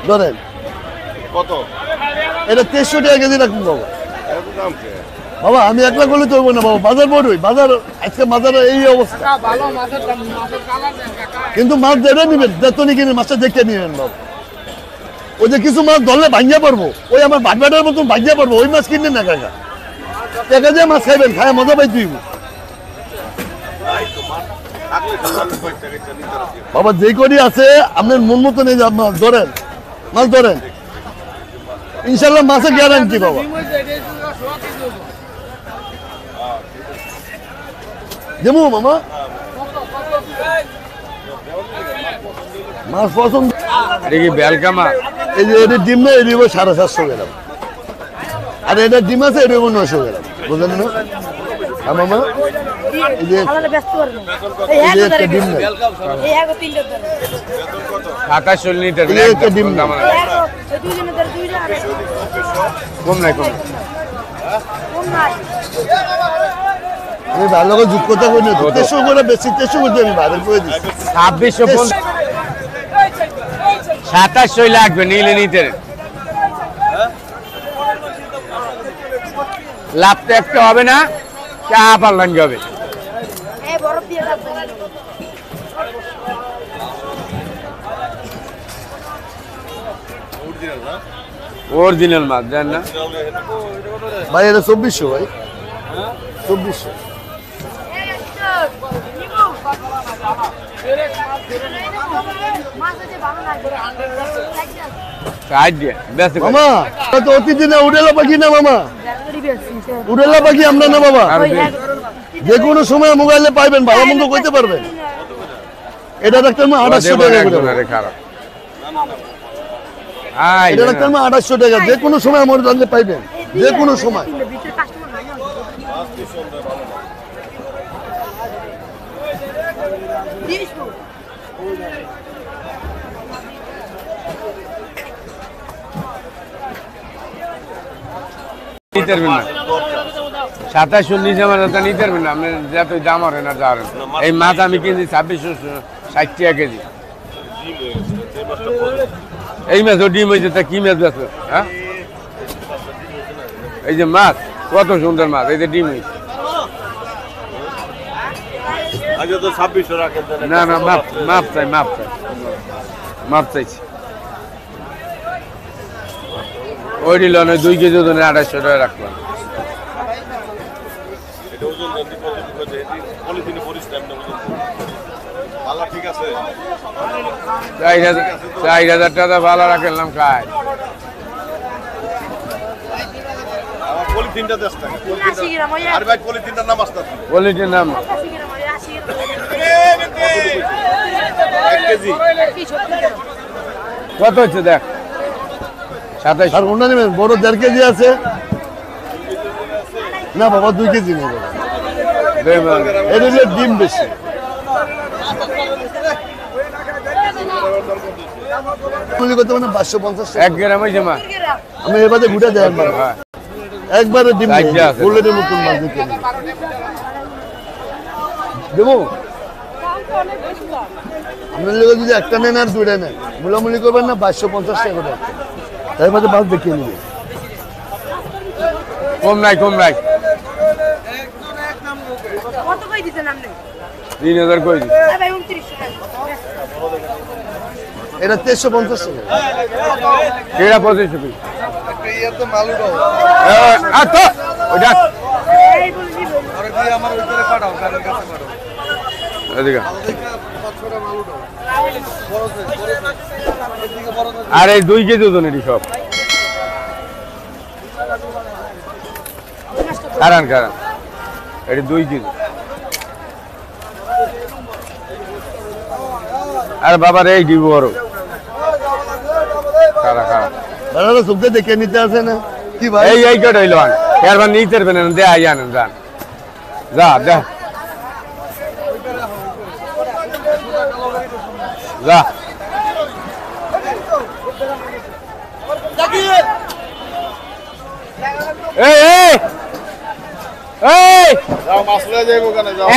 ধরেন কত এটা 1300 টাকা কেজি রাখুন বাবা। এত দাম কে বাবা আমি একলা করলে তো হইব না বাবা, বাজার বড়ই, বাজার আজকে বাজারে এই অবস্থা। ভালো মাছের দাম, মাছের কালার দেন কাকা। কিন্তু মাছ যেটা নিবেন যেতনি কিনে মাছটা দেখে নিবেন বাবা। ওই যে কিছু মাছ ধরলে ভাঙিয়া পারবো, ওই আমার বাটবাটার মতন ভাঙিয়া পারবো, ওই মাছ কিনবেন না কাকা। টাকা দিয়ে মাছ খাইবেন, খায় মজা পাই তুই বাবা। যে করি আছে আপনার মন মতো নিয়ে যান, মাছ ধরেন, মাছ ধরেন, ইনশাল্লাহ মাছের গ্যারান্টি বাবা। যেমন মামা মাছ পছন্দ বেলকা মাছ, এই যে এদের ডিম না, এদিকে 750 গ্রাম, আর এটার ডিম আছে এটা 900 গ্রাম, বুঝলেন না মামা? এই যে একটা ডিম নেই, 27 লিটার একটা ডিম নেই। কম নাই, কম আমি ভালো করে যুগ কথা করি, 1300 করে বেশি, 1300 করে আমি ভালো করে দিচ্ছি। 2650, 2700 লাগবে নিলে নিতে। লাভ তো একটা হবে না, চা পারলাম হবে। অরিজিনাল মাছ জান না ভাই, এটা 2400 ভাই, 2400। মামা তো অতিথি না, উড়েলা পাখি না মামা, উড়েলা পাখি আমরা না বাবা। যে কোনো সময় মোবাইলে পাইবেন, ভালো মন্দ কইতে পারবেন। এটা ডাক্তার মা 2800 টাকা করে, খারাপ এটা ডাক্তার মা 2800 টাকা, যে কোনো সময় আমার জানলে পাইবেন, যে কোনো সময়। নিতে পারবেন না, 2700 নিচে আমার নিতে পারবেন না, আপনি যত দাম হবে না যাবেন। এই মাছ আমি কিনছি 2660 টাকা কেজি। এই মাছ ডিম হয়েছে, তা কি মাছ বেছো? হ্যাঁ, এই যে মাছ কত সুন্দর মাছ, এই যে ডিম হয়েছে। না না, মাপ মাপ চাই, মাপ চাই, মাপ চাইছি। ওই দিল 2 কেজি ওজনে 2800 টাকা রাখলাম। ঠিক আছে 4000 টাকা ভালো রাখলাম খাই। পলিথিনটা 10 টাকা, আর ভাই পলিথিনটার নাম আসতে পলিথিন নাম 1 কেজি কত হচ্ছে দেখ, 2700। আর কোনটা নেবেন? বড় 1.5 কেজি আছে না বাবা, 2 কেজি নেই বাবা, এটা হলে ডিম বেশি। করতে মানে 550 1 গ্রাম হয়েছে মা, আমি এবারে ঘুরে দেয় একবারে ডিম গোল্ডের মতন মাছ দিতে দেবো। আপনার লোক যদি একটা নেন আর 2টা নেন, মুলামুলি করবেন না, 550 টাকা করে একটা, তাই মাঝে মাছ দেখিয়ে নিবে। কম নাই, কম নাই, 3000 কই দিই। এটা 1350 টাকা, এটা 2500 আর এই 2 কেজি ওজন এটি সব। কারণ কারণ এটি 2 কেজি। আর বাবার এই দিব বড় খারাপ খারাপ দাদা সুখে দেখে নিতে আসে না কি ভাই? এই কটা হইল এরবার নিতে পারবেন না, দে আই আনেন যান, যা দে যা।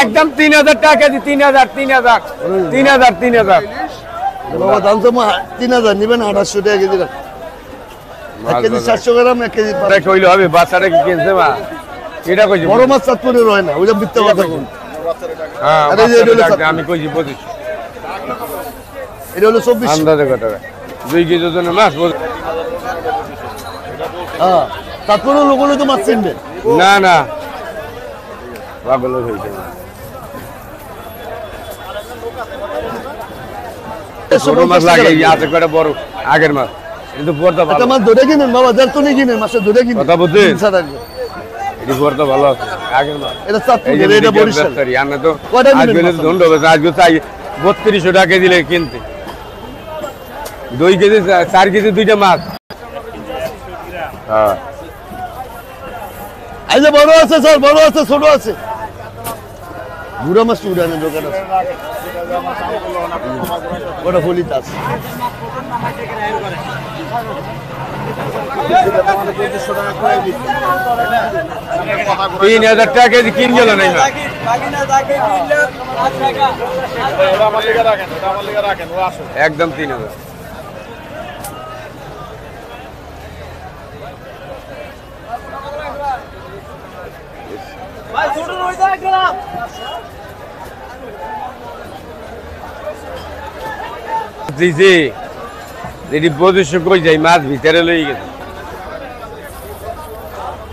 একদম 3000 টাকা কেজি, 3000 3000 3000 3000 বাবা দাম তো 3000 নেবেন 2800 টাকা কেজি রাখ 1 কেজি 700 গ্রাম 1 কেজি এটা কইলে হবে বাচ্চাটা কি কিনছে মা এটা কইছি বড় মাছ চাঁদপুরে রয় না ওইটা মিথ্যা কথা কোন হ্যাঁ আরে যে এটা হলো আমি কইছি 25 এটা হলো 24 আন্দাজে কত টাকা 2 কেজি ওজনের মাছ হ্যাঁ তারপরে লোকগুলো তো মাছ চিনবে না না পাগল হইছে ছোট মাছ লাগে আছে করে বড় আগের মাছ কিন্তু বড়টা ভালো একটা মাছ ধরে কিনেন বাবা যার তো নিয়ে কিনেন মাছটা ধরে কিনেন কথা বুঝছেন? তিন সাত আগে। এটি বড়টা ভালো আছে আগের মাছ এটা চাঁদপুর এই যে এটা medium বরিশাল বেচারি, আর না তো কয়টা নিবেন আজকে মাছ? ধন্ড হবে আজকে চাই 3200 টাকা দিলে কিনতে 2 কেজি 4 কেজি দুইটা মাছ হ্যাঁ এই যে বড় আছে স্যার বড় আছে ছোট আছে বুড়া মাছ উড়ানের দোকান আছে ওটা ফলিত আছে 3000 টাকা কেজি কিন গেল নাই মাছ একদম 3000 জি জি এটি 2500 কই যাই মাছ ভিতরে লই গেছে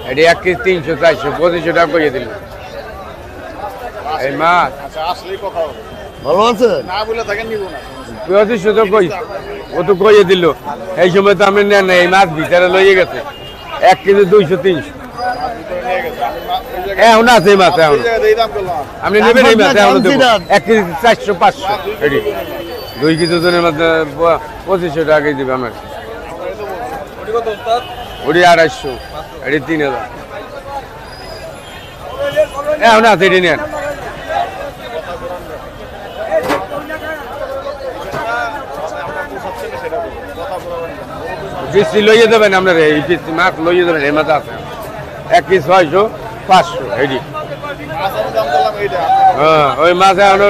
এটি 1 কেজি 300 400 2500 টাকা কইয়ে দিল এই মাছ আচ্ছা আসলেই কথা হবে ভালো আছে না বলে থাকেন নিব না 2500 তো কই ও তো কইয়ে দিল এই সময় তো আমি নেন এই মাছ ভিতরে লইয়ে গেছে 1 কেজি 200 300 নিয়ে গেছে এখন আছে এই মাছ এখন এই জায়গায় এই দাম করলাম আপনি নেবেন এই মাছ এখন দেবো দাম 1 কেজি 400 500 এটি 2 কেজি ওজনের মধ্যে 2500 টাকা কেজি দিবে আমার ওটি 250 এটি 3000 এখন আছে এটি নেন পিসি লইয়ে দেবেন আপনার এই পিসি মাছ লইয়ে দেবেন এই মাছ আছে 1 কেজি 600 500 এটি আসার দাম করলাম এইটা হ্যাঁ ওই মাছ এখন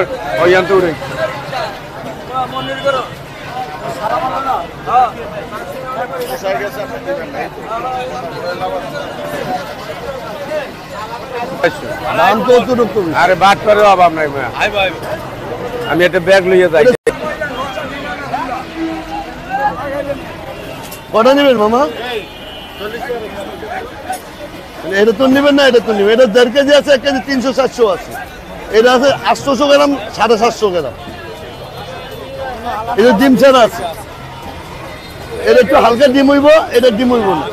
ওই আনতে উঠে পোষায় গেছে আপনি দিবেন না দাম তো অতিরিক্ত বেশি। আরে বাদ করে অভাব নাই আমি একটা ব্যাগ লইয়ে যাই কটা নেবেন মামা এটা তো নেবেন না এটা তো নেবেন এটা 1.5 কেজি আছে 1 কেজি 300 400 আছে এটা আছে 800 গ্রাম 750 গ্রাম এটা ডিম ছাড়া আছে এটা একটু হালকা ডিম হইব এটা ডিম হইব না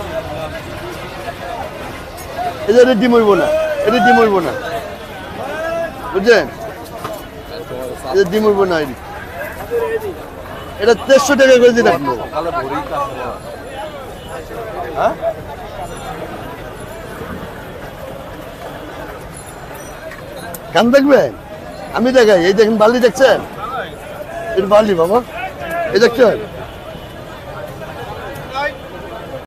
এটা ডিম হইব না এটা ডিম হইব না বুঝছেন এটা ডিম হইব না এটা 150 টাকা কেজি রাখবো কান দেখবেন আমি দেখাই এই দেখেন বালি দেখছেন এটা বালি বাবা এই দেখছেন